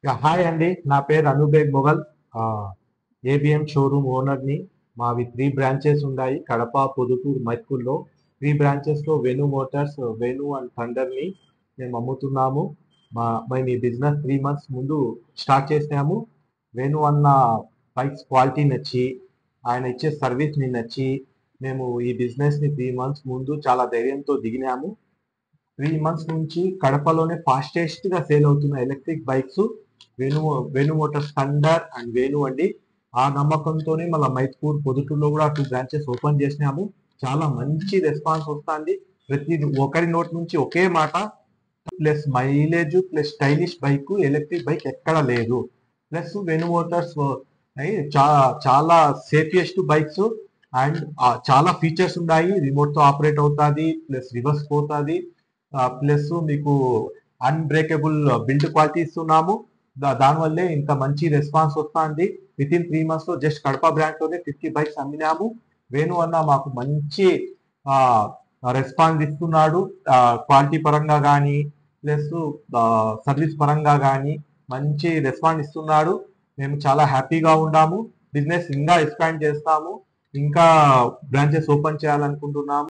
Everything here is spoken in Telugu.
హాయ్ అండి. నా పేరు అనుబేగ్ మొఘల్. ఏబిఎం షోరూమ్ ఓనర్‌ని. మావి 3 బ్రాంచెస్ ఉన్నాయి. కడప, పొదుటూరు, మైదుకూరులో. 3 బ్రాంచెస్‌లో వేణు మోటార్స్, వేణు అండ్ థండర్‌ని మేము అమ్ముతున్నాము. మేము ఈ బిజినెస్ 3 మంత్స్ ముందు స్టార్ట్ చేసాము. వేణు అన్న బైక్స్ క్వాలిటీ నచ్చి, ఆయన ఇచ్చే సర్వీస్‌ని నచ్చి, మేము ఈ బిజినెస్‌ని 3 మంత్స్ ముందు చాలా ధైర్యంతో దిగినాము. 3 మంత్స్ నుంచి కడపలోనే ఫాస్టెస్ట్ గా సేల్ అవుతున్న electric bikes Venu Venu Motors thunder and Venu అండి. ఆ నమ్మకంతోనే మళ్ళీ మైత్పూర్ పొదుటూరులో కూడా 2 బ్రాంచెస్ ఓపెన్ చేసినాము. చాలా మంచి రెస్పాన్స్ వస్తుంది. ప్రతి ఒకరి నోటి నుంచి ఒకే మాట, plus mileage plus stylish bike, electric bike ఎక్కడ లేదు. ప్లస్ వేణు మోటార్స్ చాలా సేఫియెస్ట్ బైక్స్ అండ్ చాలా ఫీచర్స్ ఉన్నాయి. రిమోట్ తో ఆపరేట్ అవుతుంది, ప్లస్ రివర్స్ పోతుంది, ప్లస్ మీకు అన్బ్రేకబుల్ బిల్డ్ క్వాలిటీ ఇస్తున్నాము. దానివల్లే ఇంత మంచి రెస్పాన్స్ వస్తుంది. విత్ ఇన్ 3 మంత్స్ లో జస్ట్ కడప బ్రాండ్ లోనే 50 బైక్స్ అమ్మినాము. వేణు అన్న మాకు మంచి రెస్పాన్స్ ఇస్తున్నాడు. క్వాలిటీ పరంగా కానీ, ప్లస్ సర్వీస్ పరంగా కానీ మంచి రెస్పాన్స్ ఇస్తున్నాడు. మేము చాలా హ్యాపీగా ఉన్నాము. బిజినెస్ ఇంకా ఎక్స్పాండ్ చేస్తాము. ఇంకా బ్రాంచెస్ ఓపెన్ చేయాలనుకుంటున్నాము.